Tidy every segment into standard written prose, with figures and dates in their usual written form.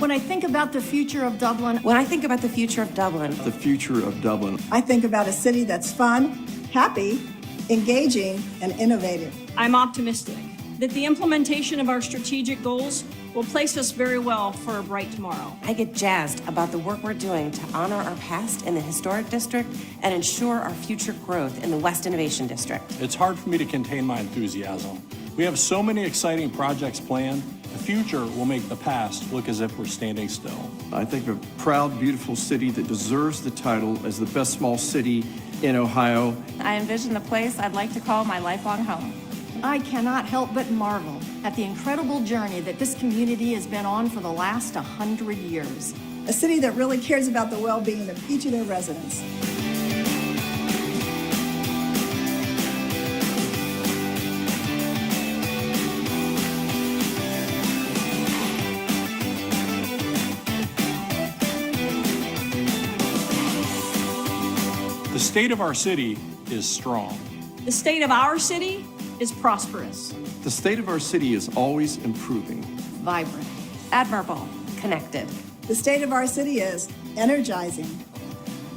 When I think about the future of Dublin, When I think about the future of Dublin, The future of Dublin. I think about a city that's fun, happy, engaging, and innovative. I'm optimistic that the implementation of our strategic goals will place us very well for a bright tomorrow. I get jazzed about the work we're doing to honor our past in the Historic District and ensure our future growth in the West Innovation District. It's hard for me to contain my enthusiasm. We have so many exciting projects planned. The future will make the past look as if we're standing still. I think a proud, beautiful city that deserves the title as the best small city in Ohio. I envision the place I'd like to call my lifelong home. I cannot help but marvel at the incredible journey that this community has been on for the last 100 years. A city that really cares about the well-being of each of their residents. The state of our city is strong. The state of our city is prosperous. The state of our city is always improving. Vibrant. Admirable. Connected. The state of our city is energizing.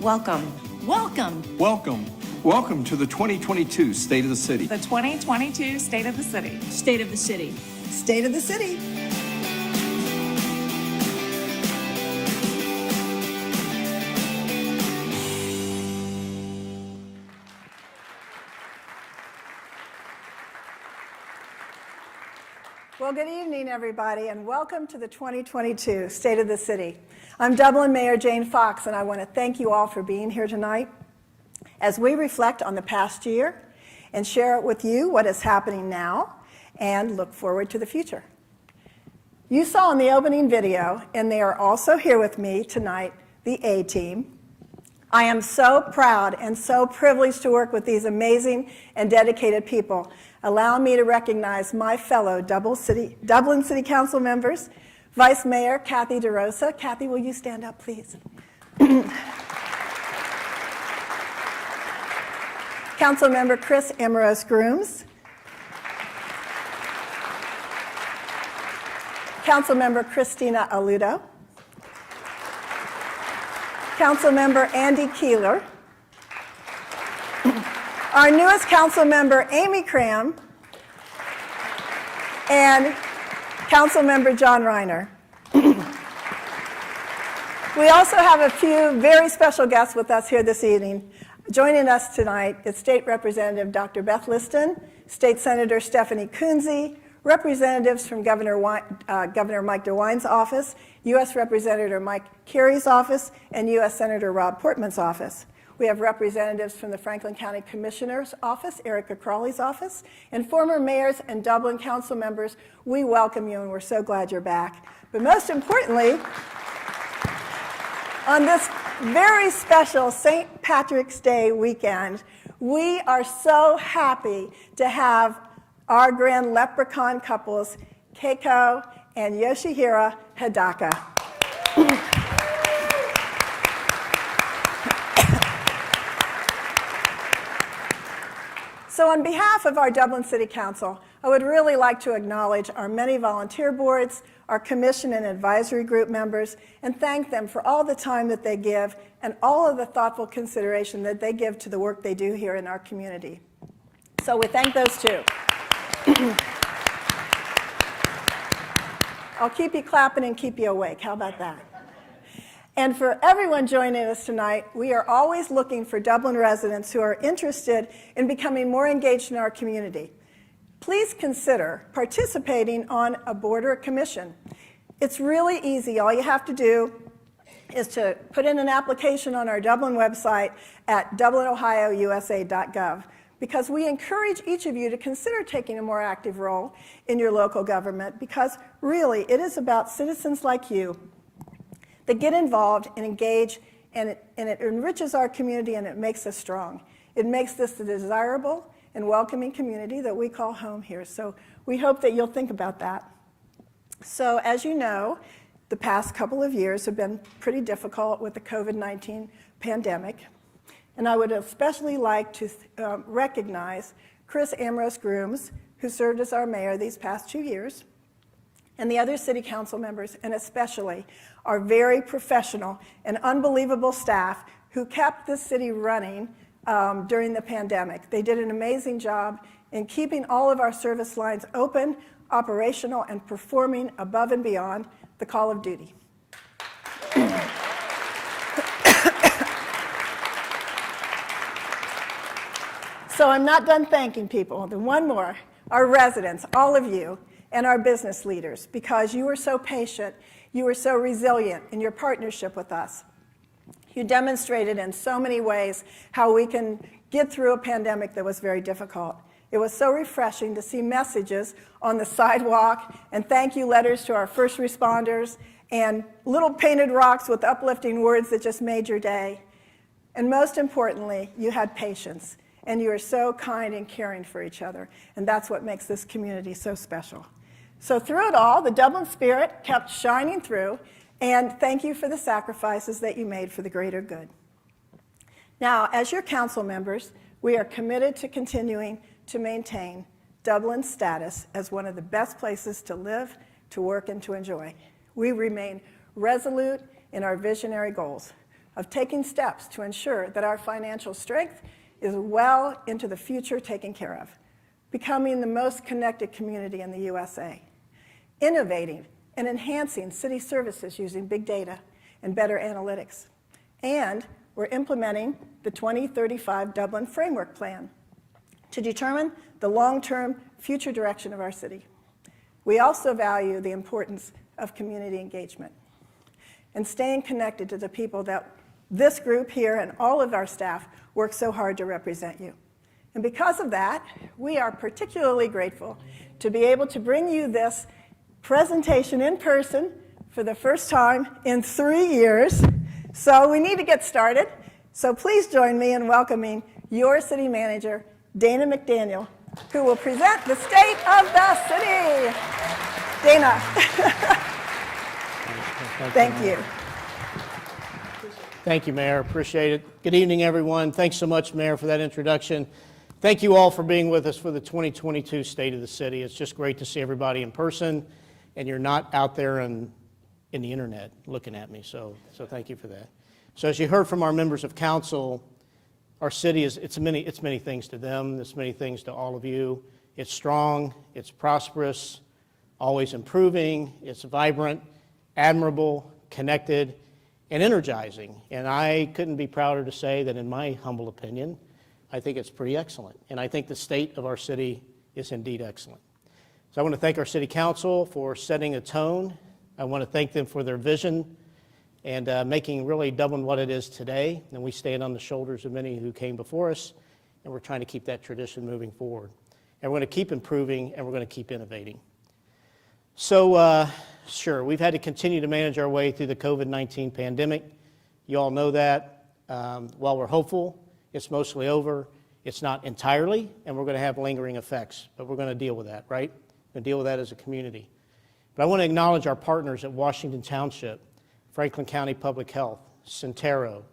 Welcome. Welcome. Welcome. Welcome to the 2022 State of the City. The 2022 State of the City. State of the city. State of the city. Well, good evening, everybody, and welcome to the 2022 State of the City. I'm Dublin Mayor Jane Fox, and I want to thank you all for being here tonight as we reflect on the past year and share with you what is happening now and look forward to the future. You saw in the opening video, and they are also here with me tonight, the A-Team. I am so proud and so privileged to work with these amazing and dedicated people. Allow me to recognize my fellow Dublin City Council members, Vice Mayor Kathy DeRosa. Kathy, will you stand up, please? Councilmember Chris Amorose Grooms. Councilmember Christina Aludo. Councilmember Andy Keeler. Our newest council member, Amy Cram, and Council Member John Reiner. We also have a few very special guests with us here this evening. Joining us tonight is State Representative Dr. Beth Liston, State Senator Stephanie Coonsey, representatives from Governor Mike DeWine's office, U.S. Representative Mike Carey's office, and U.S. Senator Rob Portman's office. We have representatives from the Franklin County Commissioner's office, Erica Crawley's office, and former mayors and Dublin council members. We welcome you, and we're so glad you're back. But most importantly, on this very special St. Patrick's Day weekend, we are so happy to have our grand leprechaun couples, Keiko and Yoshihira Hidaka. So on behalf of our Dublin City Council, I would really like to acknowledge our many volunteer boards, our commission and advisory group members, and thank them for all the time that they give and all of the thoughtful consideration that they give to the work they do here in our community. So we thank those too. I'll keep you clapping and keep you awake. How about that? And for everyone joining us tonight, we are always looking for Dublin residents who are interested in becoming more engaged in our community. Please consider participating on a board or a commission. It's really easy. All you have to do is to put in an application on our Dublin website at dublinohiousa.gov, because we encourage each of you to consider taking a more active role in your local government, because really it is about citizens like you that get involved and engage, and it enriches our community and it makes us strong. It makes this a desirable and welcoming community that we call home here. So we hope that you'll think about that. So as you know, the past couple of years have been pretty difficult with the COVID-19 pandemic. And I would especially like to recognize Chris Amorose Grooms, who served as our mayor these past 2 years, and the other city council members, and especially our very professional and unbelievable staff who kept the city running during the pandemic. They did an amazing job in keeping all of our service lines open, operational, and performing above and beyond the call of duty. So I'm not done thanking people. Then one more, our residents, all of you, and our business leaders, because you were so patient, you were so resilient in your partnership with us. You demonstrated in so many ways how we can get through a pandemic that was very difficult. It was so refreshing to see messages on the sidewalk and thank you letters to our first responders and little painted rocks with uplifting words that just made your day. And most importantly, you had patience, and you are so kind and caring for each other, and that's what makes this community so special. So through it all, the Dublin spirit kept shining through, and thank you for the sacrifices that you made for the greater good. Now, as your council members, we are committed to continuing to maintain Dublin's status as one of the best places to live, to work, and to enjoy. We remain resolute in our visionary goals of taking steps to ensure that our financial strength is well into the future taken care of, becoming the most connected community in the USA, innovating and enhancing city services using big data and better analytics. And we're implementing the 2035 Dublin Framework Plan to determine the long-term future direction of our city. We also value the importance of community engagement and staying connected to the people that this group here and all of our staff work so hard to represent you. And because of that, we are particularly grateful to be able to bring you this presentation in person for the first time in 3 years. So we need to get started. So please join me in welcoming your city manager, Dana McDaniel, who will present the state of the city. Dana. Thank you. Thank you, Mayor. Appreciate it. Good evening, everyone. Thanks so much, Mayor, for that introduction. Thank you all for being with us for the 2022 State of the City. It's just great to see everybody in person, and you're not out there in the internet looking at me, so thank you for that. So as you heard from our members of council, our city it's many things to them. It's many things to all of you. It's strong, it's prosperous, always improving, it's vibrant, admirable, connected, and energizing. And I couldn't be prouder to say that, in my humble opinion, I think it's pretty excellent. And I think the state of our city is indeed excellent. So I want to thank our city council for setting a tone. I want to thank them for their vision and making really Dublin what it is today. And we stand on the shoulders of many who came before us, and we're trying to keep that tradition moving forward. And we're going to keep improving, and we're going to keep innovating. So, sure, we've had to continue to manage our way through the COVID-19 pandemic. You all know that. While we're hopeful, it's mostly over. It's not entirely, and we're going to have lingering effects, but we're going to deal with that, right? We're going to deal with that as a community. But I want to acknowledge our partners at Washington Township, Franklin County Public Health, Centero,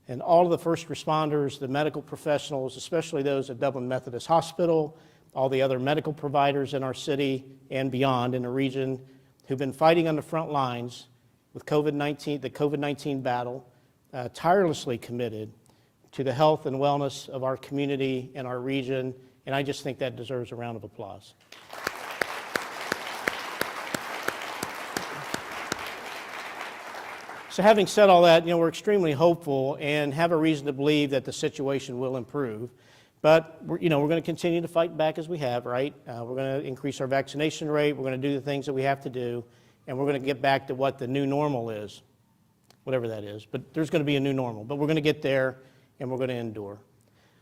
and all of the first responders, the medical professionals, especially those at Dublin Methodist Hospital, all the other medical providers in our city and beyond in the region who've been fighting on the front lines with COVID-19, the COVID-19 battle, tirelessly committed to the health and wellness of our community and our region, and I just think that deserves a round of applause. So having said all that, we're extremely hopeful and have a reason to believe that the situation will improve. But we're going to continue to fight back as we have, right? We're going to increase our vaccination rate. We're going to do the things that we have to do, and we're going to get back to what the new normal is, whatever that is. But there's going to be a new normal. But we're going to get there, and we're going to endure.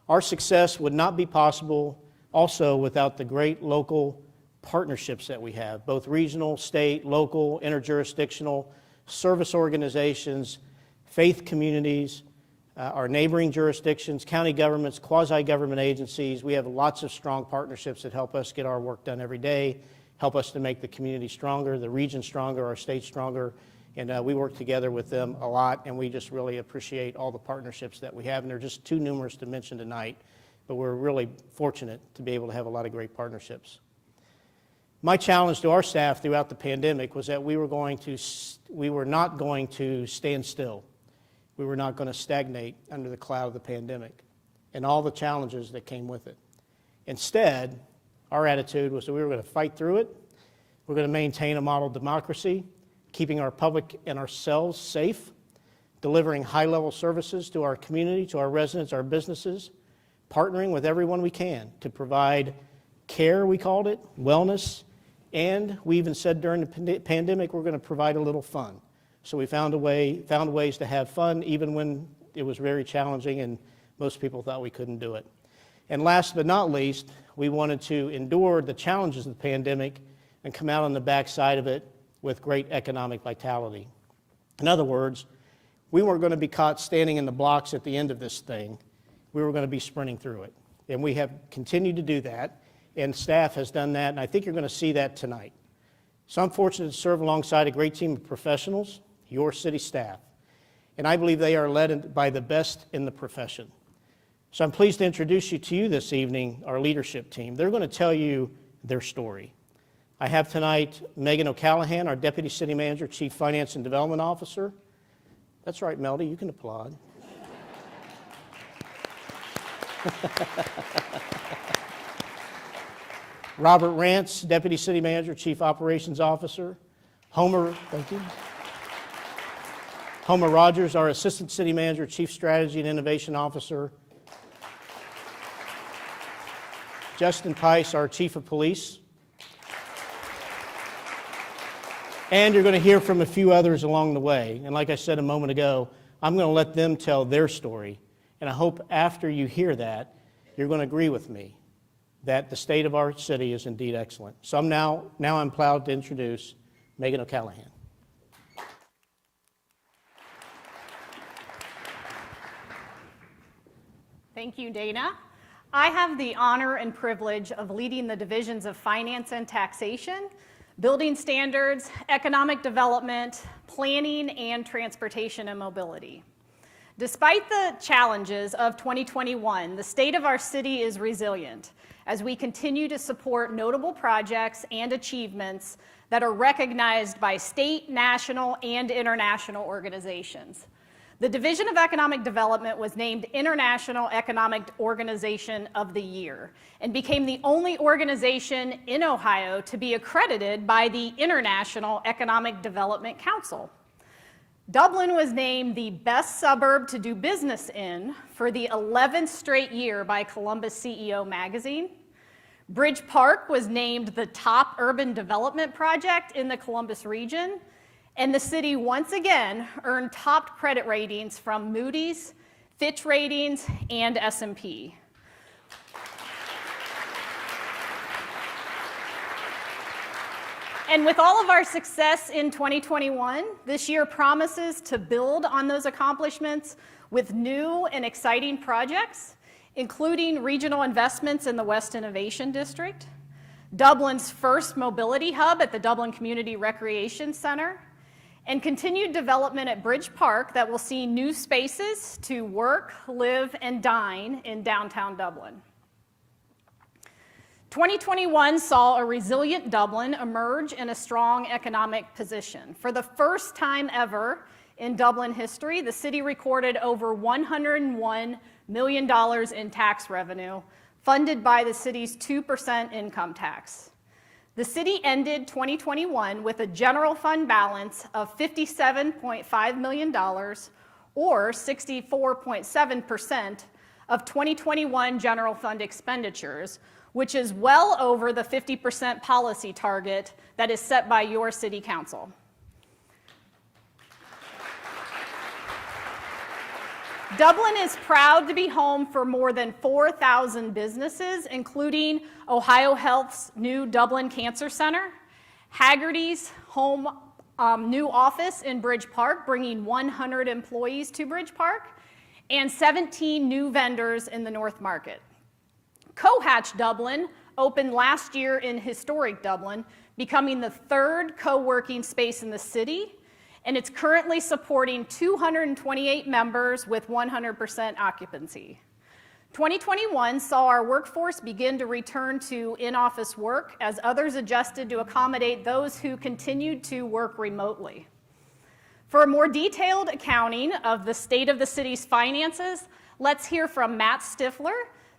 Our success would not be possible also without the great local partnerships that we have, both regional, state, local, interjurisdictional, service organizations, faith communities, our neighboring jurisdictions, county governments, quasi-government agencies. We have lots of strong partnerships that help us get our work done every day, help us to make the community stronger, the region stronger, our state stronger, and we work together with them a lot, and we just really appreciate all the partnerships that we have, and they're just too numerous to mention tonight, but we're really fortunate to be able to have a lot of great partnerships. My challenge to our staff throughout the pandemic was that we were not going to stand still. We were not going to stagnate under the cloud of the pandemic and all the challenges that came with it. Instead, our attitude was that we were going to fight through it. We're going to maintain a model democracy, keeping our public and ourselves safe, delivering high-level services to our community, to our residents, our businesses, partnering with everyone we can to provide care, we called it, wellness, and we even said during the pandemic we're going to provide a little fun. So we found ways to have fun even when it was very challenging and most people thought we couldn't do it. And last but not least, we wanted to endure the challenges of the pandemic and come out on the backside of it with great economic vitality. In other words, we weren't going to be caught standing in the blocks at the end of this thing. We were going to be sprinting through it. And we have continued to do that, and staff has done that, and I think you're going to see that tonight. So I'm fortunate to serve alongside a great team of professionals, your city staff, and I believe they are led by the best in the profession. So I'm pleased to introduce you to you this evening, our leadership team. They're going to tell you their story. I have tonight Megan O'Callahan, our Deputy City Manager, Chief Finance and Development Officer. That's right, Melody, you can applaud. Robert Ranc, Deputy City Manager, Chief Operations Officer. Thank you. Homer Rogers, our Assistant City Manager, Chief Strategy and Innovation Officer. Justin Páez, our Chief of Police. And you're going to hear from a few others along the way. And like I said a moment ago, I'm going to let them tell their story. And I hope after you hear that, you're going to agree with me that the state of our city is indeed excellent. So now I'm proud to introduce Megan O'Callahan. Thank you, Dana. I have the honor and privilege of leading the divisions of finance and taxation, building standards, economic development, planning, and transportation and mobility. Despite the challenges of 2021, the state of our city is resilient as we continue to support notable projects and achievements that are recognized by state, national, and international organizations. The Division of Economic Development was named International Economic Organization of the Year and became the only organization in Ohio to be accredited by the International Economic Development Council. Dublin was named the best suburb to do business in for the 11th straight year by Columbus CEO magazine. Bridge Park was named the top urban development project in the Columbus region. And the city once again earned top credit ratings from Moody's, Fitch Ratings, and S&P. And with all of our success in 2021, this year promises to build on those accomplishments with new and exciting projects, including regional investments in the West Innovation District, Dublin's first mobility hub at the Dublin Community Recreation Center, and continued development at Bridge Park that will see new spaces to work, live, and dine in downtown Dublin. 2021 saw a resilient Dublin emerge in a strong economic position. For the first time ever in Dublin history, the city recorded over $101 million in tax revenue, funded by the city's 2% income tax. The city ended 2021 with a general fund balance of $57.5 million, or 64.7% of 2021 general fund expenditures, which is well over the 50% policy target that is set by your city council. Dublin is proud to be home for more than 4,000 businesses, including Ohio Health's new Dublin Cancer Center, Haggerty's new office in Bridge Park, bringing 100 employees to Bridge Park, and 17 new vendors in the North Market. Cohatch Dublin opened last year in historic Dublin, becoming the third co-working space in the city, and it's currently supporting 228 members with 100% occupancy. 2021 saw our workforce begin to return to in-office work as others adjusted to accommodate those who continued to work remotely. For a more detailed accounting of the state of the city's finances, let's hear from Matt Stiffler,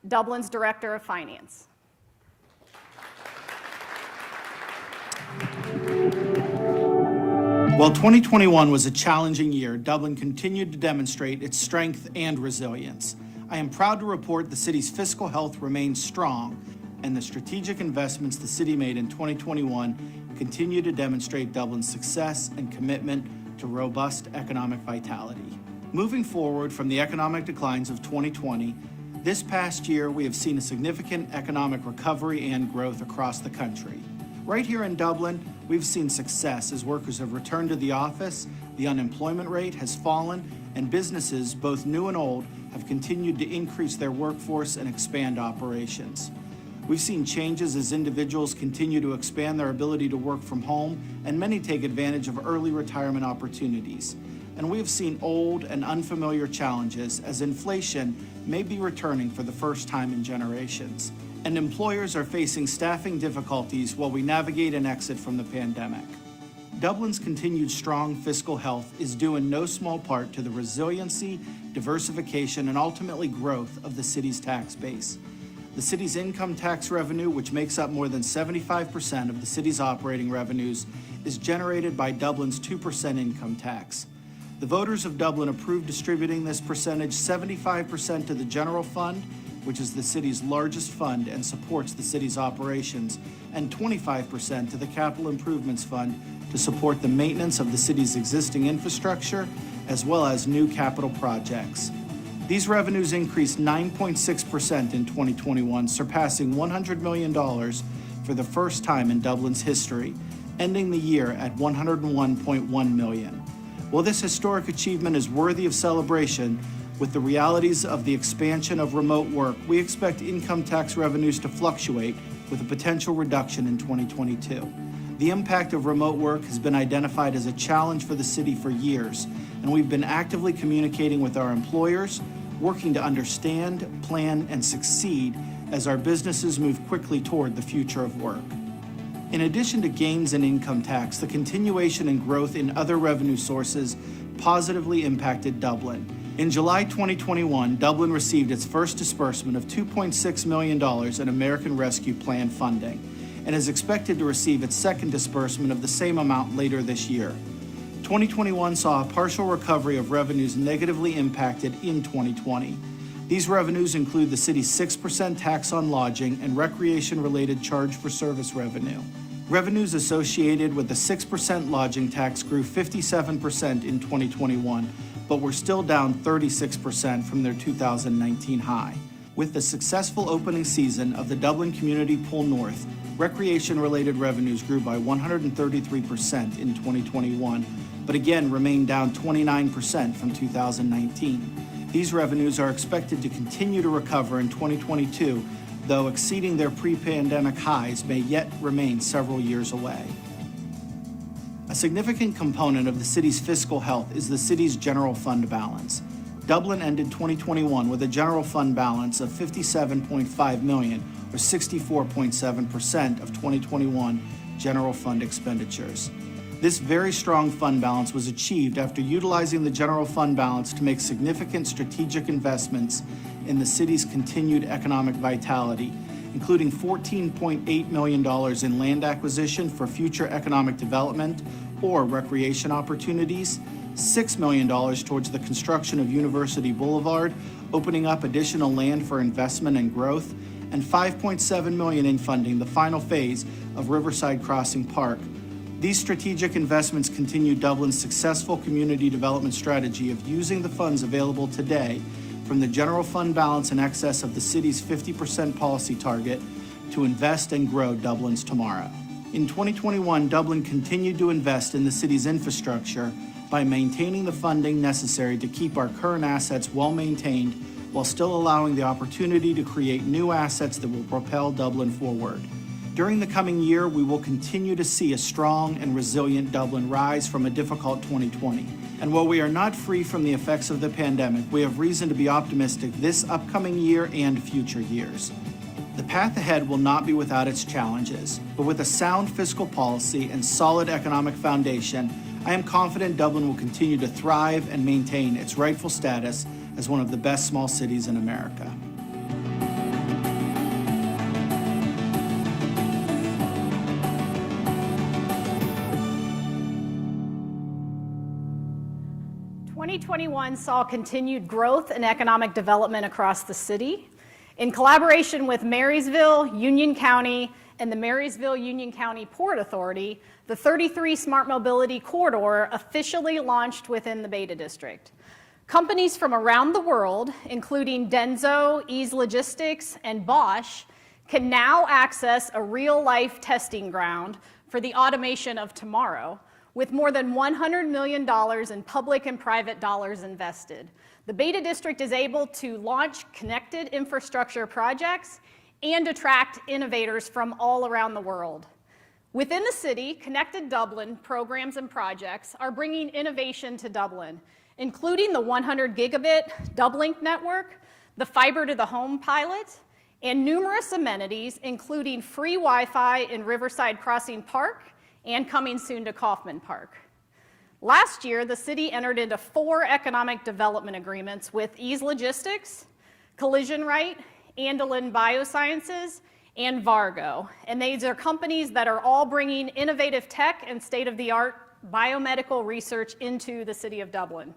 Dublin's Director of Finance. While 2021 was a challenging year, Dublin continued to demonstrate its strength and resilience. I am proud to report the city's fiscal health remains strong, and the strategic investments the city made in 2021 continue to demonstrate Dublin's success and commitment to robust economic vitality. Moving forward from the economic declines of 2020, this past year we have seen a significant economic recovery and growth across the country. Right here in Dublin, we've seen success as workers have returned to the office, the unemployment rate has fallen, and businesses, both new and old, have continued to increase their workforce and expand operations. We've seen changes as individuals continue to expand their ability to work from home, and many take advantage of early retirement opportunities. And we have seen old and unfamiliar challenges as inflation may be returning for the first time in generations. And employers are facing staffing difficulties while we navigate an exit from the pandemic. Dublin's continued strong fiscal health is due in no small part to the resiliency, diversification, and ultimately growth of the city's tax base. The city's income tax revenue, which makes up more than 75% of the city's operating revenues, is generated by Dublin's 2% income tax. The voters of Dublin approved distributing this percentage 75% to the general fund, which is the city's largest fund and supports the city's operations, and 25% to the Capital Improvements Fund to support the maintenance of the city's existing infrastructure, as well as new capital projects. These revenues increased 9.6% in 2021, surpassing $100 million for the first time in Dublin's history, ending the year at $101.1 million. While this historic achievement is worthy of celebration, with the realities of the expansion of remote work, we expect income tax revenues to fluctuate with a potential reduction in 2022. The impact of remote work has been identified as a challenge for the city for years, and we've been actively communicating with our employers, working to understand, plan, and succeed as our businesses move quickly toward the future of work. In addition to gains in income tax, the continuation and growth in other revenue sources positively impacted Dublin. In July 2021, Dublin received its first disbursement of $2.6 million in American Rescue Plan funding and is expected to receive its second disbursement of the same amount later this year. 2021 saw a partial recovery of revenues negatively impacted in 2020. These revenues include the city's 6% tax on lodging and recreation-related charge for service revenue. Revenues associated with the 6% lodging tax grew 57% in 2021, but were still down 36% from their 2019 high. With the successful opening season of the Dublin Community Pool North, recreation-related revenues grew by 133% in 2021, but again remained down 29% from 2019. These revenues are expected to continue to recover in 2022, though exceeding their pre-pandemic highs may yet remain several years away. A significant component of the city's fiscal health is the city's general fund balance. Dublin ended 2021 with a general fund balance of $57.5 million, or 64.7% of 2021 general fund expenditures. This very strong fund balance was achieved after utilizing the general fund balance to make significant strategic investments in the city's continued economic vitality, including $14.8 million in land acquisition for future economic development or recreation opportunities, $6 million towards the construction of University Boulevard, opening up additional land for investment and growth, and $5.7 million in funding the final phase of Riverside Crossing Park. These strategic investments continue Dublin's successful community development strategy of using the funds available today from the general fund balance in excess of the city's 50% policy target to invest and grow Dublin's tomorrow. In 2021, Dublin continued to invest in the city's infrastructure by maintaining the funding necessary to keep our current assets well maintained while still allowing the opportunity to create new assets that will propel Dublin forward. During the coming year, we will continue to see a strong and resilient Dublin rise from a difficult 2020. And while we are not free from the effects of the pandemic, we have reason to be optimistic this upcoming year and future years. The path ahead will not be without its challenges, but with a sound fiscal policy and solid economic foundation, I am confident Dublin will continue to thrive and maintain its rightful status as one of the best small cities in America. In 2021 saw continued growth and economic development across the city. In collaboration with Marysville, Union County, and the Marysville-Union County Port Authority, the 33 Smart Mobility Corridor officially launched within the Beta District. Companies from around the world, including Denso, Ease Logistics, and Bosch, can now access a real-life testing ground for the automation of tomorrow, with more than $100 million in public and private dollars invested. The Beta District is able to launch connected infrastructure projects and attract innovators from all around the world. Within the city, Connected Dublin programs and projects are bringing innovation to Dublin, including the 100 gigabit Dublink network, the fiber to the home pilot, and numerous amenities, including free Wi-Fi in Riverside Crossing Park and coming soon to Kaufman Park. Last year, the city entered into 4 economic development agreements with Ease Logistics, Collision Right, Andelin Biosciences, and Vargo. And these are companies that are all bringing innovative tech and state-of-the-art biomedical research into the city of Dublin.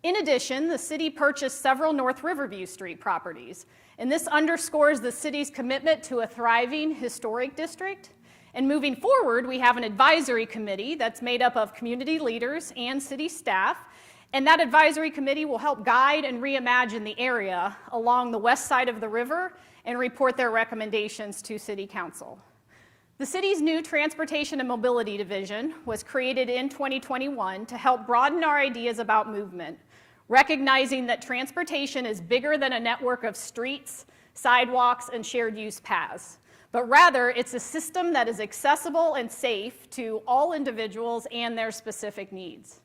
In addition, the city purchased several North Riverview Street properties, and this underscores the city's commitment to a thriving historic district. And moving forward, we have an advisory committee that's made up of community leaders and city staff, and that advisory committee will help guide and reimagine the area along the west side of the river and report their recommendations to City Council. The city's new Transportation and Mobility Division was created in 2021 to help broaden our ideas about movement, recognizing that transportation is bigger than a network of streets, sidewalks, and shared use paths, but rather it's a system that is accessible and safe to all individuals and their specific needs.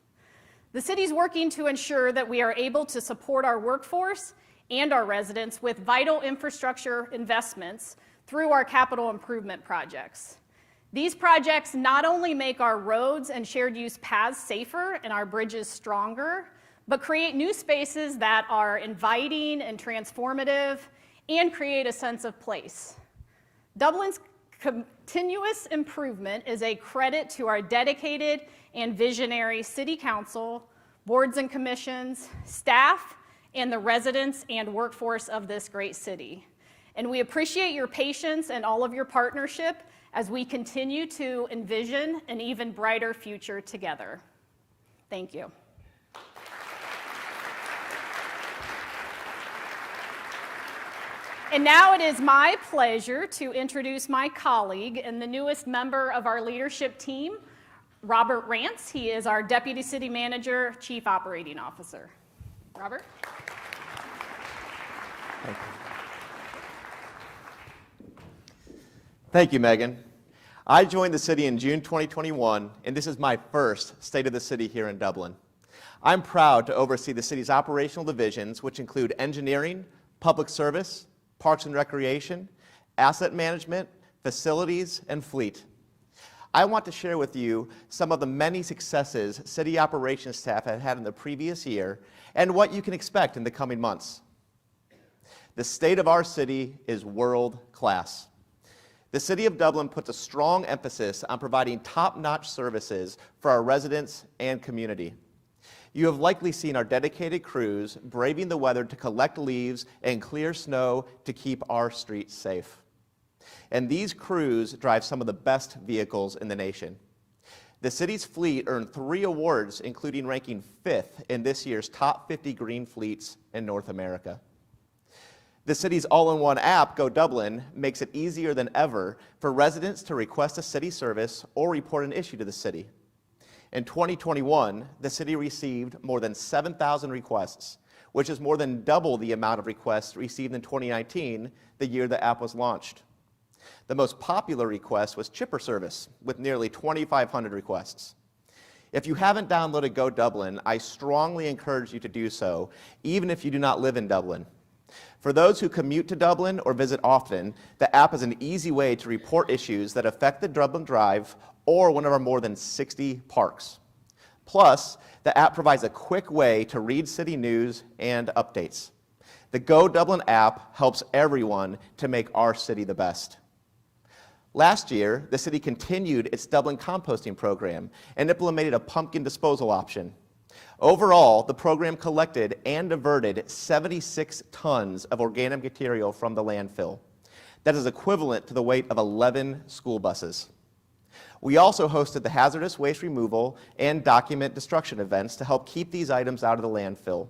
The city's working to ensure that we are able to support our workforce and our residents with vital infrastructure investments through our capital improvement projects. These projects not only make our roads and shared use paths safer and our bridges stronger, but create new spaces that are inviting and transformative and create a sense of place. Dublin's continuous improvement is a credit to our dedicated and visionary City Council, boards and commissions, staff, and the residents and workforce of this great city. And we appreciate your patience and all of your partnership as we continue to envision an even brighter future together. Thank you. And now it is my pleasure to introduce my colleague and the newest member of our leadership team, Robert Ranc. He is our Deputy City Manager, Chief Operating Officer. Robert? Thank you, Megan. I joined the city in June 2021, and this is my first State of the City here in Dublin. I'm proud to oversee the city's operational divisions, which include engineering, public service, parks and recreation, asset management, facilities, and fleet. I want to share with you some of the many successes city operations staff have had in the previous year and what you can expect in the coming months. The state of our city is world class. The City of Dublin puts a strong emphasis on providing top-notch services for our residents and community. You have likely seen our dedicated crews braving the weather to collect leaves and clear snow to keep our streets safe. And these crews drive some of the best vehicles in the nation. The city's fleet earned 3 awards, including ranking 5th in this year's top 50 green fleets in North America. The city's all-in-one app, Go Dublin, makes it easier than ever for residents to request a city service or report an issue to the city. In 2021, the city received more than 7,000 requests, which is more than double the amount of requests received in 2019, the year the app was launched. The most popular request was chipper service, with nearly 2,500 requests. If you haven't downloaded Go Dublin, I strongly encourage you to do so, even if you do not live in Dublin. For those who commute to Dublin or visit often, the app is an easy way to report issues that affect the Dublin Drive or one of our more than 60 parks. Plus, the app provides a quick way to read city news and updates. The Go Dublin app helps everyone to make our city the best. Last year, the city continued its Dublin composting program and implemented a pumpkin disposal option. Overall, the program collected and diverted 76 tons of organic material from the landfill. That is equivalent to the weight of 11 school buses. We also hosted the hazardous waste removal and document destruction events to help keep these items out of the landfill.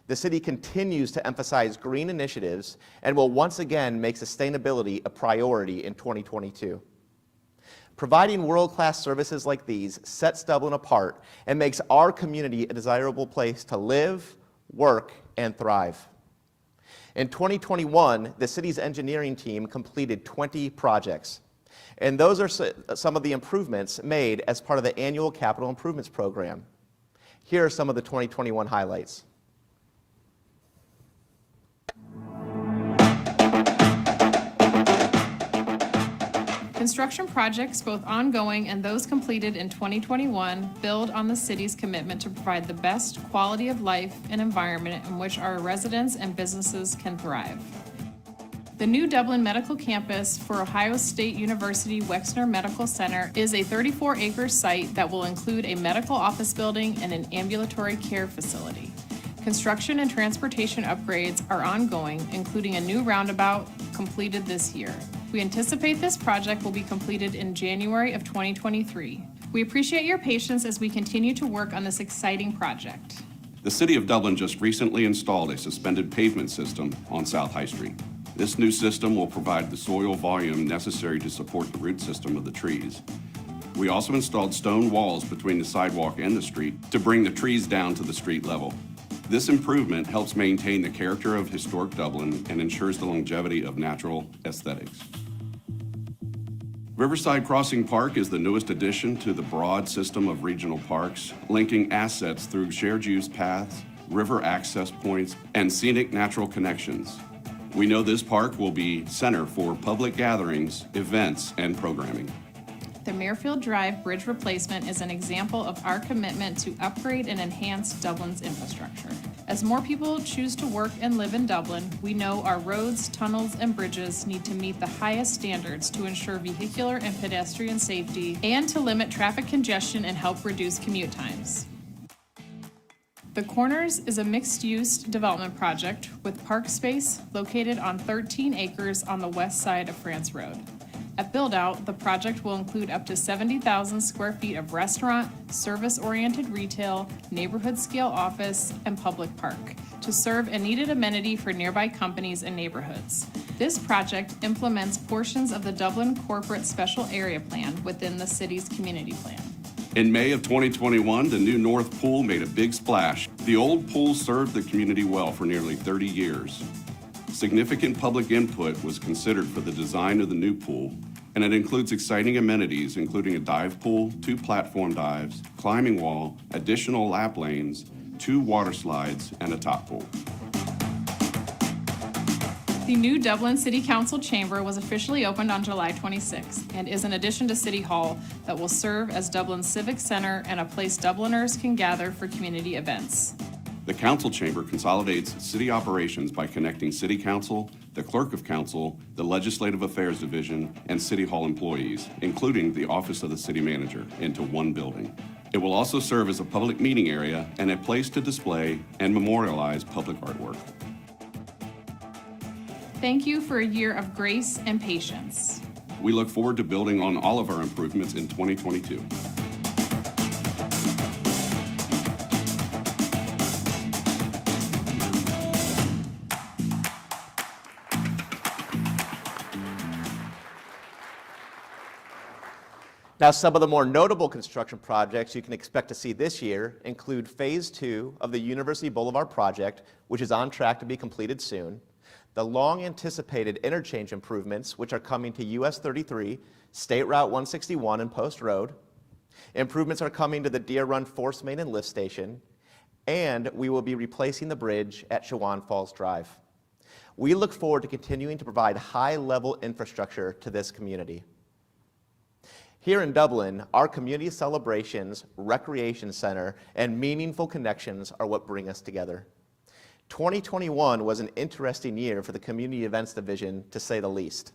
The city continues to emphasize green initiatives and will once again make sustainability a priority in 2022. Providing world-class services like these sets Dublin apart and makes our community a desirable place to live, work, and thrive. In 2021, the city's engineering team completed 20 projects, and those are some of the improvements made as part of the annual capital improvements program. Here are some of the 2021 highlights. Construction projects, both ongoing and those completed in 2021, build on the city's commitment to provide the best quality of life and environment in which our residents and businesses can thrive. The new Dublin Medical Campus for Ohio State University Wexner Medical Center is a 34-acre site that will include a medical office building and an ambulatory care facility. Construction and transportation upgrades are ongoing, including a new roundabout completed this year. We anticipate this project will be completed in January of 2023. We appreciate your patience as we continue to work on this exciting project. The City of Dublin just recently installed a suspended pavement system on South High Street. This new system will provide the soil volume necessary to support the root system of the trees. We also installed stone walls between the sidewalk and the street to bring the trees down to the street level. This improvement helps maintain the character of historic Dublin and ensures the longevity of natural aesthetics. Riverside Crossing Park is the newest addition to the broad system of regional parks, linking assets through shared use paths, river access points, and scenic natural connections. We know this park will be center for public gatherings, events, and programming. The Marefield Drive Bridge replacement is an example of our commitment to upgrade and enhance Dublin's infrastructure. As more people choose to work and live in Dublin, we know our roads, tunnels, and bridges need to meet the highest standards to ensure vehicular and pedestrian safety and to limit traffic congestion and help reduce commute times. The Corners is a mixed-use development project with park space located on 13 acres on the west side of France Road. At build-out, the project will include up to 70,000 square feet of restaurant, service-oriented retail, neighborhood-scale office, and public park to serve a needed amenity for nearby companies and neighborhoods. This project implements portions of the Dublin Corporate Special Area Plan within the city's community plan. In May of 2021, the new North Pool made a big splash. The old pool served the community well for nearly 30 years. Significant public input was considered for the design of the new pool, and it includes exciting amenities, including a dive pool, 2 platform dives, climbing wall, additional lap lanes, 2 water slides, and a top pool. The new Dublin City Council chamber was officially opened on July 26th and is an addition to City Hall that will serve as Dublin's civic center and a place Dubliners can gather for community events. The council chamber consolidates city operations by connecting city council, the clerk of council, the legislative affairs division, and city hall employees, including the office of the city manager, into one building. It will also serve as a public meeting area and a place to display and memorialize public artwork. Thank you for a year of grace and patience. We look forward to building on all of our improvements in 2022. Now, some of the more notable construction projects you can expect to see this year include Phase 2 of the University Boulevard project, which is on track to be completed soon, the long-anticipated interchange improvements, which are coming to US 33, State Route 161, and Post Road. Improvements are coming to the Deer Run Force Main and Lift Station, and we will be replacing the bridge at Chewan Falls Drive. We look forward to continuing to provide high-level infrastructure to this community. Here in Dublin, our community celebrations, recreation center, and meaningful connections are what bring us together. 2021 was an interesting year for the Community Events Division, to say the least.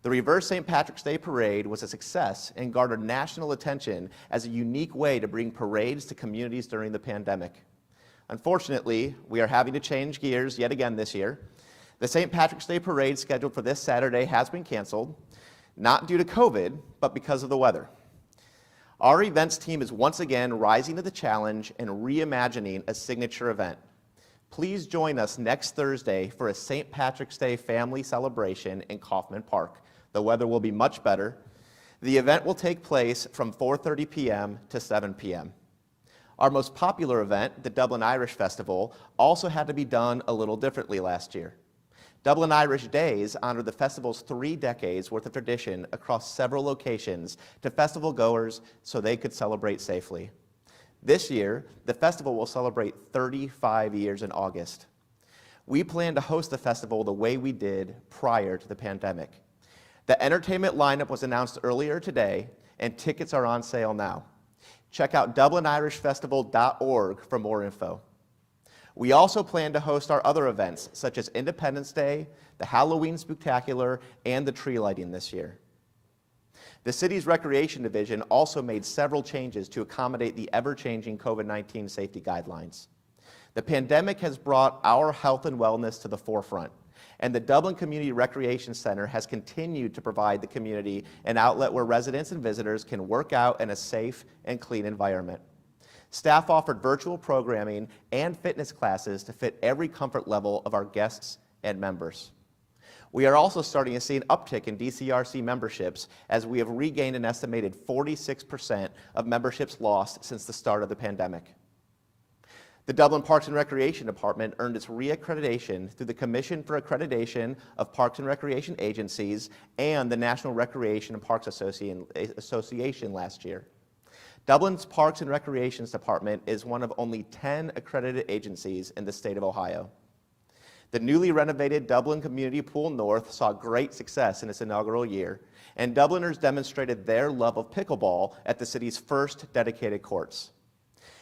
The Reverse St. Patrick's Day Parade was a success and garnered national attention as a unique way to bring parades to communities during the pandemic. Unfortunately, we are having to change gears yet again this year. The St. Patrick's Day Parade scheduled for this Saturday has been canceled, not due to COVID, but because of the weather. Our events team is once again rising to the challenge and reimagining a signature event. Please join us next Thursday for a St. Patrick's Day family celebration in Kaufman Park. The weather will be much better. The event will take place from 4:30 p.m. to 7 p.m. Our most popular event, the Dublin Irish Festival, also had to be done a little differently last year. Dublin Irish Days honored the festival's 3 decades worth of tradition across several locations to festival goers so they could celebrate safely. This year, the festival will celebrate 35 years in August. We plan to host the festival the way we did prior to the pandemic. The entertainment lineup was announced earlier today, and tickets are on sale now. Check out DublinIrishFestival.org for more info. We also plan to host our other events, such as Independence Day, the Halloween Spooktacular, and the tree lighting this year. The city's Recreation Division also made several changes to accommodate the ever-changing COVID-19 safety guidelines. The pandemic has brought our health and wellness to the forefront, and the Dublin Community Recreation Center has continued to provide the community an outlet where residents and visitors can work out in a safe and clean environment. Staff offered virtual programming and fitness classes to fit every comfort level of our guests and members. We are also starting to see an uptick in DCRC memberships as we have regained an estimated 46% of memberships lost since the start of the pandemic. The Dublin Parks and Recreation Department earned its reaccreditation through the Commission for Accreditation of Parks and Recreation Agencies and the National Recreation and Parks Association last year. Dublin's Parks and Recreations Department is one of only 10 accredited agencies in the state of Ohio. The newly renovated Dublin Community Pool North saw great success in its inaugural year, and Dubliners demonstrated their love of pickleball at the city's first dedicated courts.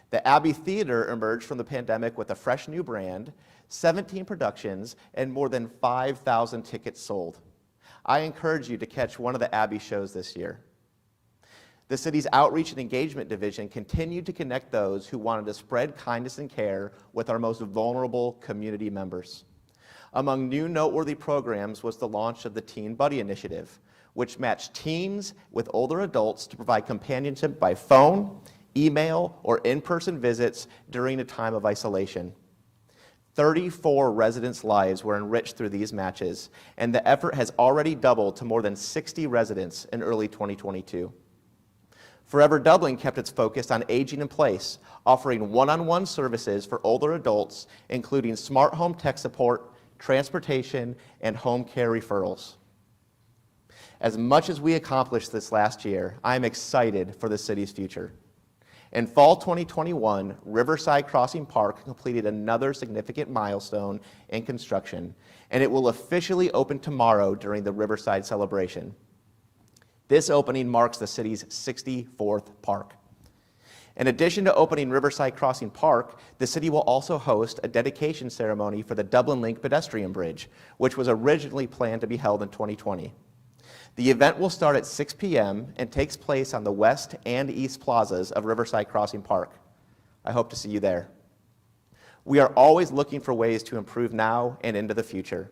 The Abbey Theater emerged from the pandemic with a fresh new brand, 17 productions, and more than 5,000 tickets sold. I encourage you to catch one of the Abbey shows this year. The city's Outreach and Engagement Division continued to connect those who wanted to spread kindness and care with our most vulnerable community members. Among new noteworthy programs was the launch of the Teen Buddy Initiative, which matched teens with older adults to provide companionship by phone, email, or in-person visits during a time of isolation. 34 residents' lives were enriched through these matches, and the effort has already doubled to more than 60 residents in early 2022. Forever Dublin kept its focus on aging in place, offering one-on-one services for older adults, including smart home tech support, transportation, and home care referrals. As much as we accomplished this last year, I am excited for the city's future. In fall 2021, Riverside Crossing Park completed another significant milestone in construction, and it will officially open tomorrow during the Riverside celebration. This opening marks the city's 64th park. In addition to opening Riverside Crossing Park, the city will also host a dedication ceremony for the Dublin Link pedestrian bridge, which was originally planned to be held in 2020. The event will start at 6 p.m. and takes place on the west and east plazas of Riverside Crossing Park. I hope to see you there. We are always looking for ways to improve now and into the future.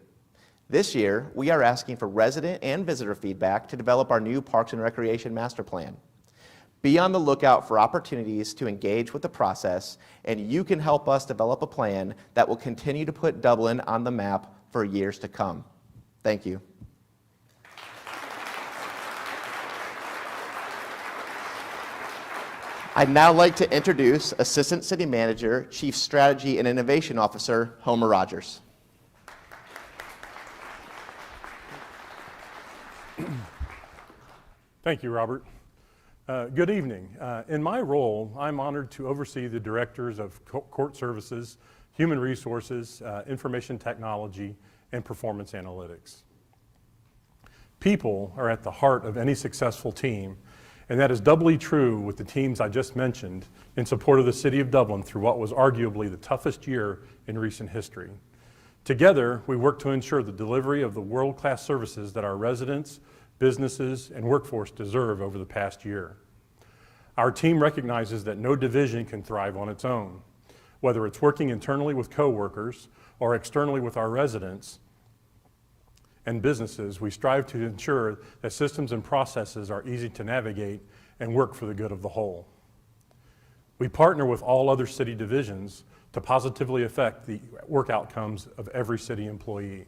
This year, we are asking for resident and visitor feedback to develop our new Parks and Recreation Master Plan. Be on the lookout for opportunities to engage with the process, and you can help us develop a plan that will continue to put Dublin on the map for years to come. Thank you. I'd now like to introduce Assistant City Manager, Chief Strategy and Innovation Officer, Homer Rogers. Thank you, Robert. Good evening. In my role, I'm honored to oversee the directors of court services, human resources, information technology, and performance analytics. People are at the heart of any successful team, and that is doubly true with the teams I just mentioned in support of the City of Dublin through what was arguably the toughest year in recent history. Together, we work to ensure the delivery of the world-class services that our residents, businesses, and workforce deserve over the past year. Our team recognizes that no division can thrive on its own. Whether it's working internally with coworkers or externally with our residents and businesses, we strive to ensure that systems and processes are easy to navigate and work for the good of the whole. We partner with all other city divisions to positively affect the work outcomes of every city employee.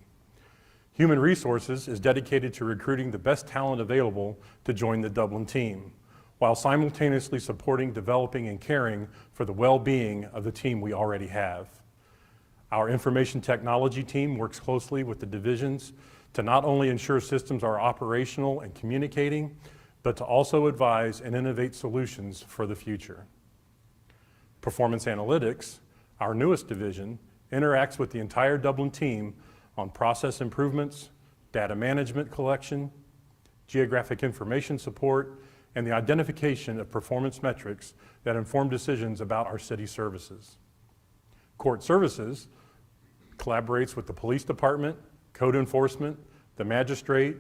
Human Resources is dedicated to recruiting the best talent available to join the Dublin team, while simultaneously supporting, developing, and caring for the well-being of the team we already have. Our information technology team works closely with the divisions to not only ensure systems are operational and communicating, but to also advise and innovate solutions for the future. Performance Analytics, our newest division, interacts with the entire Dublin team on process improvements, data management collection, geographic information support, and the identification of performance metrics that inform decisions about our city services. Court Services collaborates with the police department, code enforcement, the magistrate,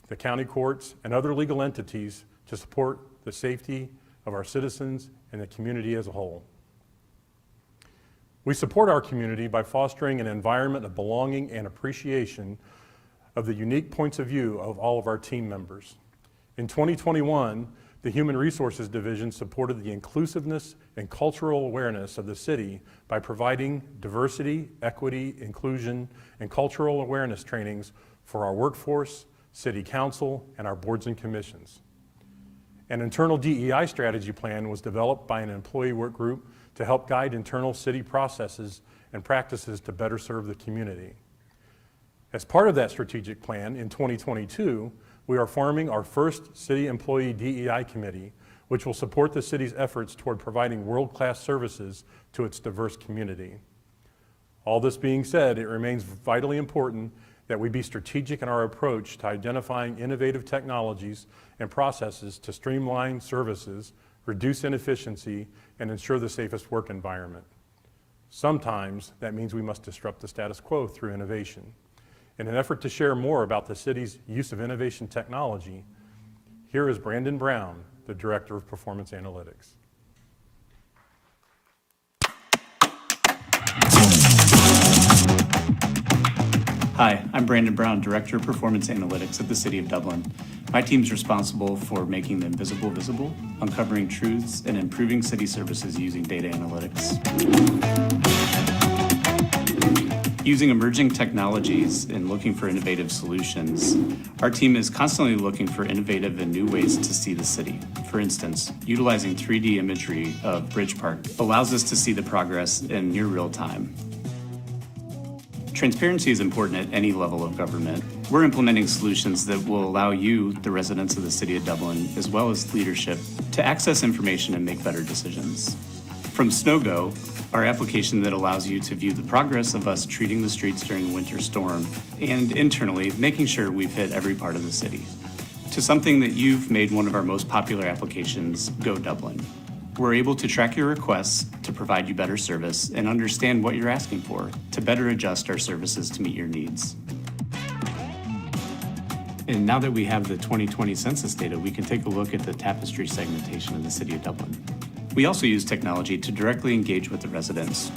the county courts, and other legal entities to support the safety of our citizens and the community as a whole. We support our community by fostering an environment of belonging and appreciation of the unique points of view of all of our team members. In 2021, the Human Resources Division supported the inclusiveness and cultural awareness of the city by providing diversity, equity, inclusion, and cultural awareness trainings for our workforce, city council, and our boards and commissions. An internal DEI strategy plan was developed by an employee work group to help guide internal city processes and practices to better serve the community. As part of that strategic plan, in 2022, we are forming our first City Employee DEI Committee, which will support the city's efforts toward providing world-class services to its diverse community. All this being said, it remains vitally important that we be strategic in our approach to identifying innovative technologies and processes to streamline services, reduce inefficiency, and ensure the safest work environment. Sometimes that means we must disrupt the status quo through innovation. In an effort to share more about the city's use of innovation technology, here is Brandon Brown, the Director of Performance Analytics. Hi, I'm Brandon Brown, Director of Performance Analytics at the City of Dublin. My team's responsible for making the invisible visible, uncovering truths, and improving city services using data analytics. Using emerging technologies and looking for innovative solutions, our team is constantly looking for innovative and new ways to see the city. For instance, utilizing 3D imagery of Bridge Park allows us to see the progress in near real time. Transparency is important at any level of government. We're implementing solutions that will allow you, the residents of the City of Dublin, as well as leadership, to access information and make better decisions. From SnowGo, our application that allows you to view the progress of us treating the streets during a winter storm, and internally, making sure we've hit every part of the city, to something that you've made one of our most popular applications, Go Dublin. We're able to track your requests to provide you better service and understand what you're asking for to better adjust our services to meet your needs. And now that we have the 2020 census data, we can take a look at the tapestry segmentation of the City of Dublin. We also use technology to directly engage with the residents.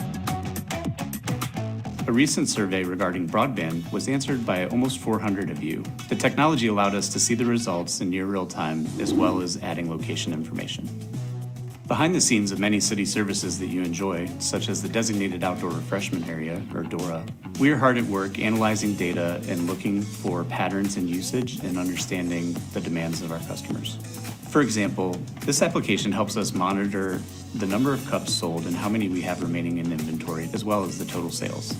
A recent survey regarding broadband was answered by almost 400 of you. The technology allowed us to see the results in near real time, as well as adding location information. Behind the scenes of many city services that you enjoy, such as the Designated Outdoor Refreshment Area, or DORA, we are hard at work analyzing data and looking for patterns in usage and understanding the demands of our customers. For example, this application helps us monitor the number of cups sold and how many we have remaining in inventory, as well as the total sales.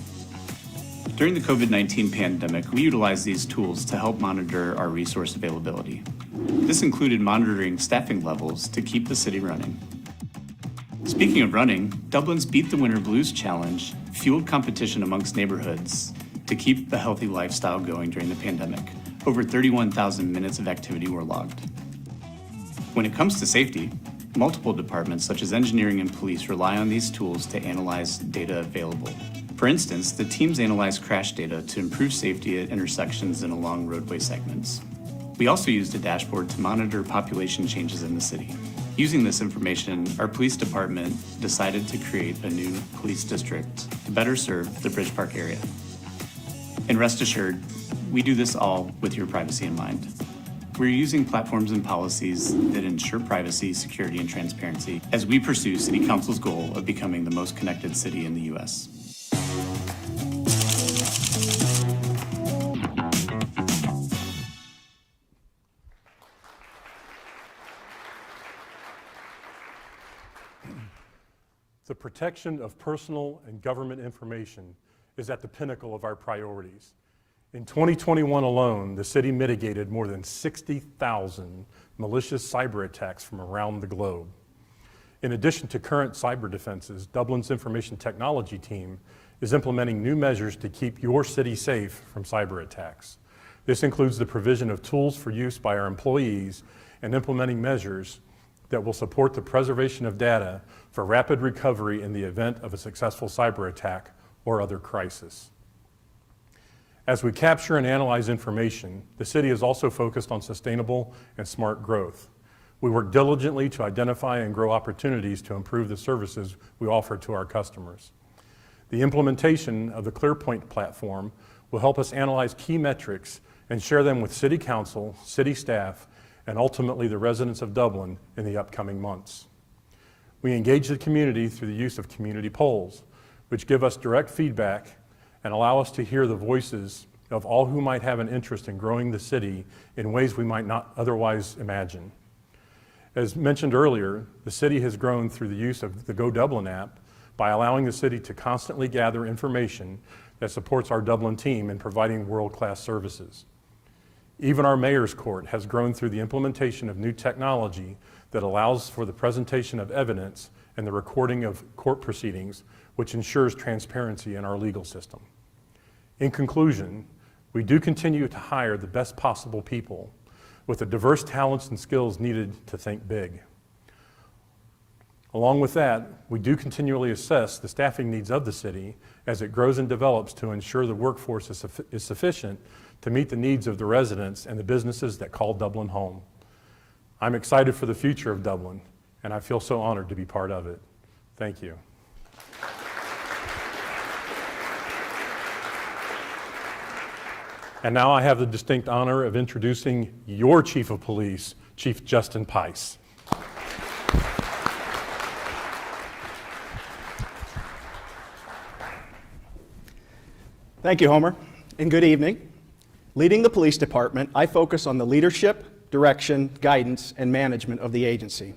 During the COVID-19 pandemic, we utilized these tools to help monitor our resource availability. This included monitoring staffing levels to keep the city running. Speaking of running, Dublin's Beat the Winter Blues Challenge fueled competition amongst neighborhoods to keep the healthy lifestyle going during the pandemic. Over 31,000 minutes of activity were logged. When it comes to safety, multiple departments such as engineering and police rely on these tools to analyze data available. For instance, the teams analyze crash data to improve safety at intersections and along roadway segments. We also used a dashboard to monitor population changes in the city. Using this information, our police department decided to create a new police district to better serve the Bridge Park area. And rest assured, we do this all with your privacy in mind. We're using platforms and policies that ensure privacy, security, and transparency as we pursue City Council's goal of becoming the most connected city in the U.S. The protection of personal and government information is at the pinnacle of our priorities. In 2021 alone, the city mitigated more than 60,000 malicious cyber attacks from around the globe. In addition to current cyber defenses, Dublin's information technology team is implementing new measures to keep your city safe from cyber attacks. This includes the provision of tools for use by our employees and implementing measures that will support the preservation of data for rapid recovery in the event of a successful cyber attack or other crisis. As we capture and analyze information, the city is also focused on sustainable and smart growth. We work diligently to identify and grow opportunities to improve the services we offer to our customers. The implementation of the ClearPoint platform will help us analyze key metrics and share them with City Council, city staff, and ultimately the residents of Dublin in the upcoming months. We engage the community through the use of community polls, which give us direct feedback and allow us to hear the voices of all who might have an interest in growing the city in ways we might not otherwise imagine. As mentioned earlier, the city has grown through the use of the Go Dublin app by allowing the city to constantly gather information that supports our Dublin team in providing world-class services. Even our mayor's court has grown through the implementation of new technology that allows for the presentation of evidence and the recording of court proceedings, which ensures transparency in our legal system. In conclusion, we do continue to hire the best possible people with the diverse talents and skills needed to think big. Along with that, we do continually assess the staffing needs of the city as it grows and develops to ensure the workforce is sufficient to meet the needs of the residents and the businesses that call Dublin home. I'm excited for the future of Dublin, and I feel so honored to be part of it. Thank you. And now I have the distinct honor of introducing your Chief of Police, Chief Justin Páez. Thank you, Homer, and good evening. Leading the police department, I focus on the leadership, direction, guidance, and management of the agency.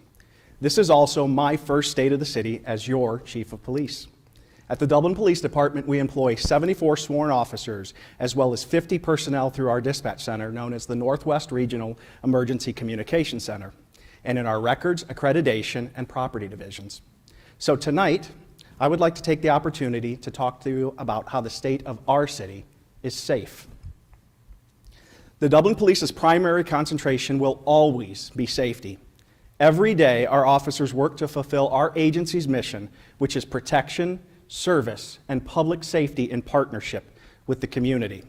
This is also my first state of the city as your Chief of Police. At the Dublin Police Department, we employ 74 sworn officers, as well as 50 personnel through our dispatch center, known as the Northwest Regional Emergency Communication Center, and in our records, accreditation, and property divisions. So tonight, I would like to take the opportunity to talk to you about how the state of our city is safe. The Dublin Police's primary concentration will always be safety. Every day, our officers work to fulfill our agency's mission, which is protection, service, and public safety in partnership with the community.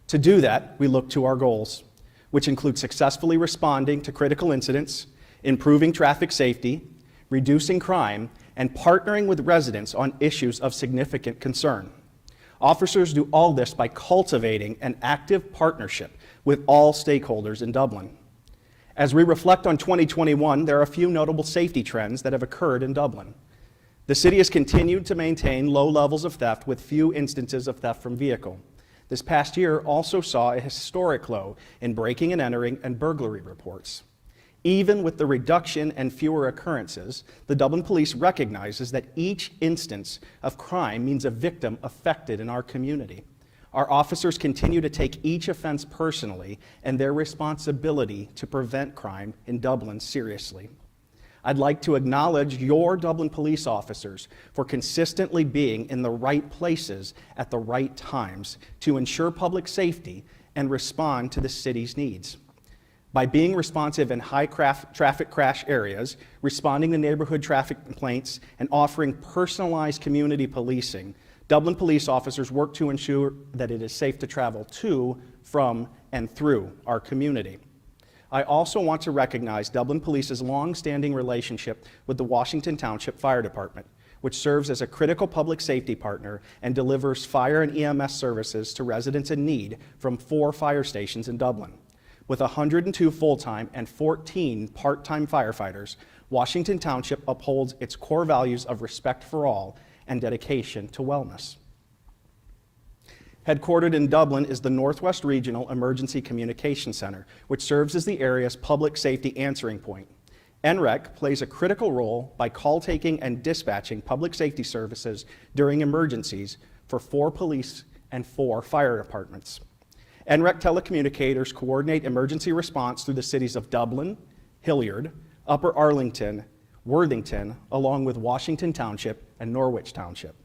To do that, we look to our goals, which include successfully responding to critical incidents, improving traffic safety, reducing crime, and partnering with residents on issues of significant concern. Officers do all this by cultivating an active partnership with all stakeholders in Dublin. As we reflect on 2021, there are a few notable safety trends that have occurred in Dublin. The city has continued to maintain low levels of theft with few instances of theft from vehicle. This past year also saw a historic low in breaking and entering and burglary reports. Even with the reduction and fewer occurrences, the Dublin Police recognizes that each instance of crime means a victim affected in our community. Our officers continue to take each offense personally and their responsibility to prevent crime in Dublin seriously. I'd like to acknowledge your Dublin police officers for consistently being in the right places at the right times to ensure public safety and respond to the city's needs. By being responsive in high traffic crash areas, responding to neighborhood traffic complaints, and offering personalized community policing, Dublin police officers work to ensure that it is safe to travel to, from, and through our community. I also want to recognize Dublin Police's long-standing relationship with the Washington Township Fire Department, which serves as a critical public safety partner and delivers fire and EMS services to residents in need from 4 fire stations in Dublin. With 102 full-time and 14 part-time firefighters, Washington Township upholds its core values of respect for all and dedication to wellness. Headquartered in Dublin is the Northwest Regional Emergency Communication Center, which serves as the area's public safety answering point. NREC plays a critical role by call taking and dispatching public safety services during emergencies for 4 police and 4 fire departments. NREC telecommunicators coordinate emergency response through the cities of Dublin, Hilliard, Upper Arlington, Worthington, along with Washington Township and Norwich Township.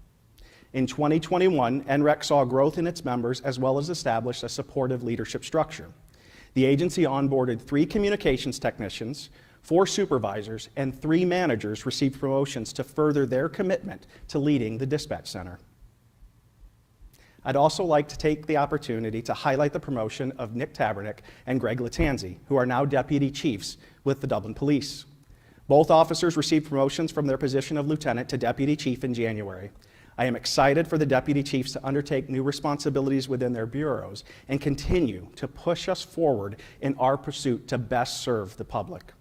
In 2021, NREC saw growth in its members as well as established a supportive leadership structure. The agency onboarded 3 communications technicians, 4 supervisors, and 3 managers received promotions to further their commitment to leading the dispatch center. I'd also like to take the opportunity to highlight the promotion of Nick Tabernick and Greg Latanzi, who are now deputy chiefs with the Dublin Police. Both officers received promotions from their position of lieutenant to deputy chief in January. I am excited for the deputy chiefs to undertake new responsibilities within their bureaus and continue to push us forward in our pursuit to best serve the public.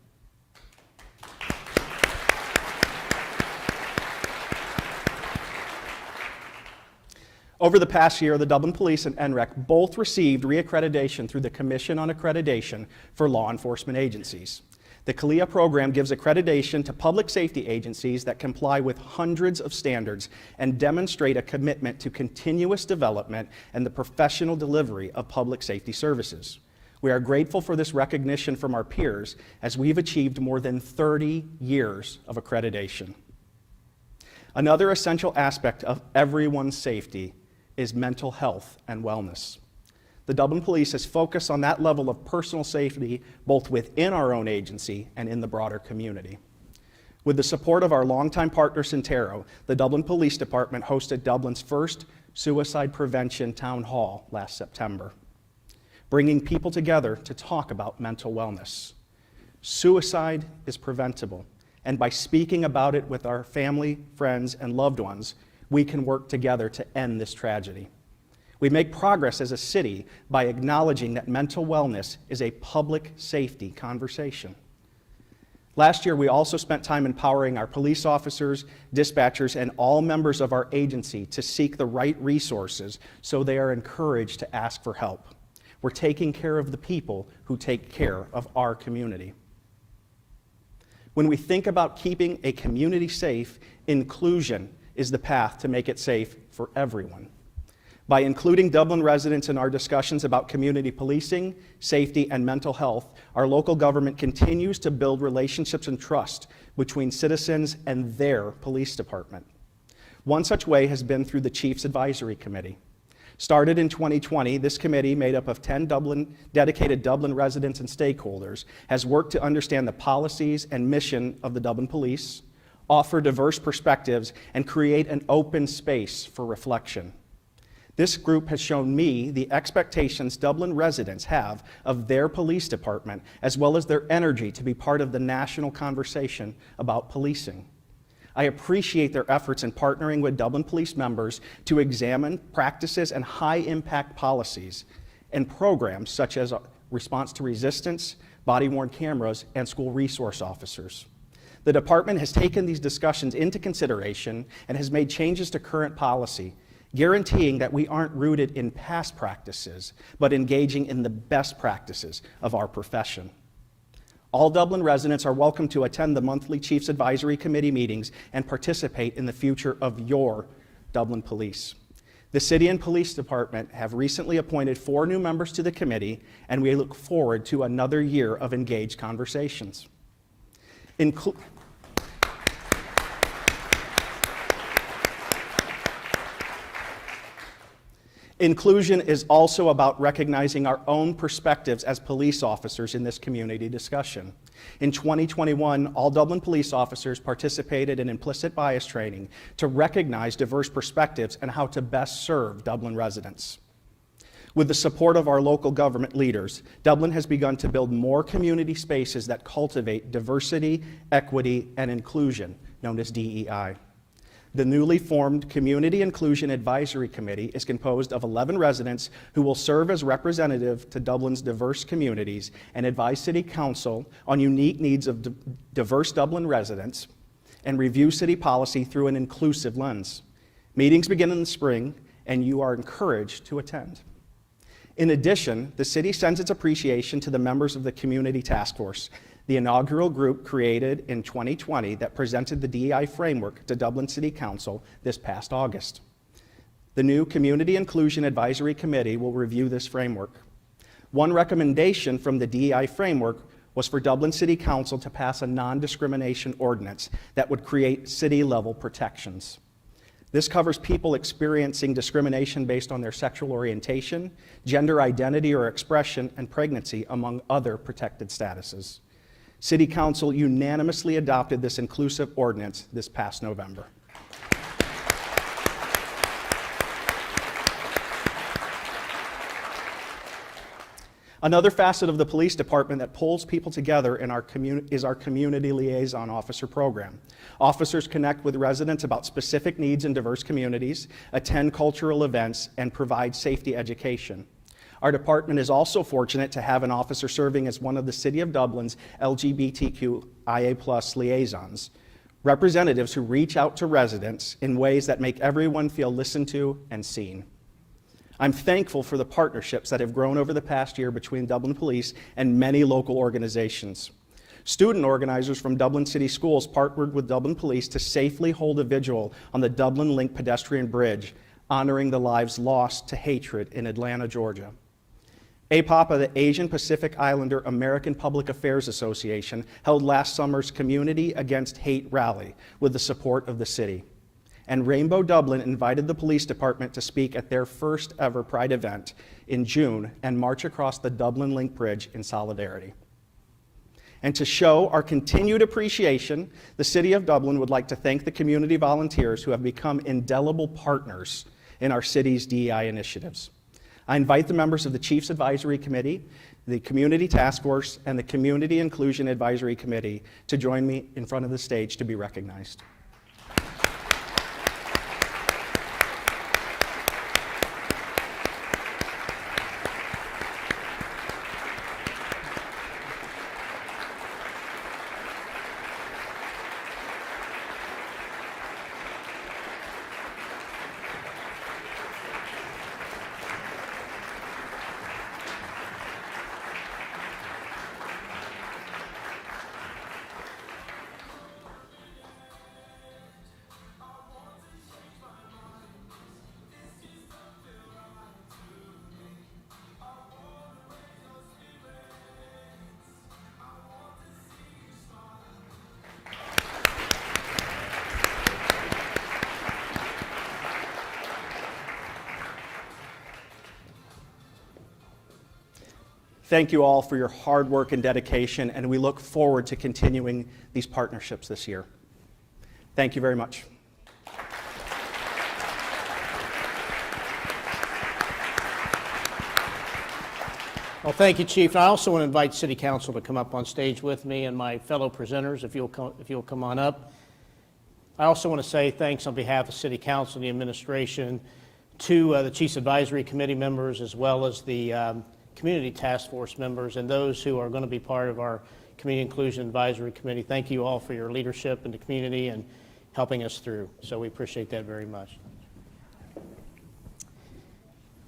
Over the past year, the Dublin Police and NREC both received reaccreditation through the Commission on Accreditation for Law Enforcement Agencies. The CALIA program gives accreditation to public safety agencies that comply with hundreds of standards and demonstrate a commitment to continuous development and the professional delivery of public safety services. We are grateful for this recognition from our peers as we've achieved more than 30 years of accreditation. Another essential aspect of everyone's safety is mental health and wellness. The Dublin Police has focused on that level of personal safety both within our own agency and in the broader community. With the support of our longtime partner Centero, the Dublin Police Department hosted Dublin's first suicide prevention town hall last September, bringing people together to talk about mental wellness. Suicide is preventable, and by speaking about it with our family, friends, and loved ones, we can work together to end this tragedy. We make progress as a city by acknowledging that mental wellness is a public safety conversation. Last year, we also spent time empowering our police officers, dispatchers, and all members of our agency to seek the right resources so they are encouraged to ask for help. We're taking care of the people who take care of our community. When we think about keeping a community safe, inclusion is the path to make it safe for everyone. By including Dublin residents in our discussions about community policing, safety, and mental health, our local government continues to build relationships and trust between citizens and their police department. One such way has been through the Chiefs Advisory Committee. Started in 2020, this committee, made up of 10 dedicated Dublin residents and stakeholders, has worked to understand the policies and mission of the Dublin Police, offer diverse perspectives, and create an open space for reflection. This group has shown me the expectations Dublin residents have of their police department, as well as their energy to be part of the national conversation about policing. I appreciate their efforts in partnering with Dublin Police members to examine practices and high-impact policies and programs such as response to resistance, body-worn cameras, and school resource officers. The department has taken these discussions into consideration and has made changes to current policy, guaranteeing that we aren't rooted in past practices, but engaging in the best practices of our profession. All Dublin residents are welcome to attend the monthly Chiefs Advisory Committee meetings and participate in the future of your Dublin Police. The City and Police Department have recently appointed 4 new members to the committee, and we look forward to another year of engaged conversations. Inclusion is also about recognizing our own perspectives as police officers in this community discussion. In 2021, all Dublin police officers participated in implicit bias training to recognize diverse perspectives and how to best serve Dublin residents. With the support of our local government leaders, Dublin has begun to build more community spaces that cultivate diversity, equity, and inclusion, known as DEI. The newly formed Community Inclusion Advisory Committee is composed of 11 residents who will serve as representative to Dublin's diverse communities and advise City Council on unique needs of diverse Dublin residents and review city policy through an inclusive lens. Meetings begin in the spring, and you are encouraged to attend. In addition, the city sends its appreciation to the members of the Community Task Force, the inaugural group created in 2020 that presented the DEI framework to Dublin City Council this past August. The new Community Inclusion Advisory Committee will review this framework. One recommendation from the DEI framework was for Dublin City Council to pass a non-discrimination ordinance that would create city-level protections. This covers people experiencing discrimination based on their sexual orientation, gender identity or expression, and pregnancy, among other protected statuses. City Council unanimously adopted this inclusive ordinance this past November. Another facet of the police department that pulls people together in is our Community Liaison Officer program. Officers connect with residents about specific needs in diverse communities, attend cultural events, and provide safety education. Our department is also fortunate to have an officer serving as one of the City of Dublin's LGBTQIA+ liaisons, representatives who reach out to residents in ways that make everyone feel listened to and seen. I'm thankful for the partnerships that have grown over the past year between Dublin Police and many local organizations. Student organizers from Dublin City Schools partnered with Dublin Police to safely hold a vigil on the Dublin Link pedestrian bridge, honoring the lives lost to hatred in Atlanta, Georgia. APAPA, the Asian Pacific Islander American Public Affairs Association, held last summer's Community Against Hate rally with the support of the city. And Rainbow Dublin invited the police department to speak at their first ever Pride event in June and march across the Dublin Link Bridge in solidarity. And to show our continued appreciation, the City of Dublin would like to thank the community volunteers who have become indelible partners in our city's DEI initiatives. I invite the members of the Chiefs Advisory Committee, the Community Task Force, and the Community Inclusion Advisory Committee to join me in front of the stage to be recognized. Thank you all for your hard work and dedication, and we look forward to continuing these partnerships this year. Thank you very much. Well, thank you, Chief. I also want to invite City Council to come up on stage with me and my fellow presenters, if you'll come on up. I also want to say thanks on behalf of City Council and the administration to the Chiefs Advisory Committee members, as well as the Community Task Force members and those who are going to be part of our Community Inclusion Advisory Committee. Thank you all for your leadership in the community and helping us through. So we appreciate that very much.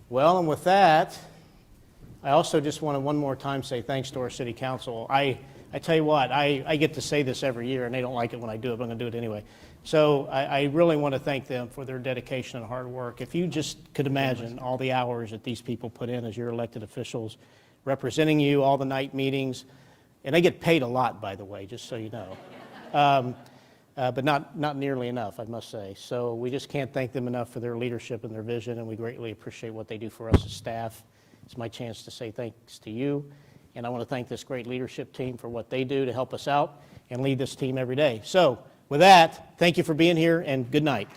Well, and with that, I also just want to one more time say thanks to our City Council. I I tell you what, I get to say this every year, and they don't like it when I do it, but I'm going to do it anyway. So I really want to thank them for their dedication and hard work. If you just could imagine all the hours that these people put in as your elected officials, representing you, all the night meetings, and they get paid a lot, by the way, just so you know. But not nearly enough, I must say. So we just can't thank them enough for their leadership and their vision, and we greatly appreciate what they do for us as staff. It's my chance to say thanks to you, and I want to thank this great leadership team for what they do to help us out and lead this team every day. So with that, thank you for being here, and good night.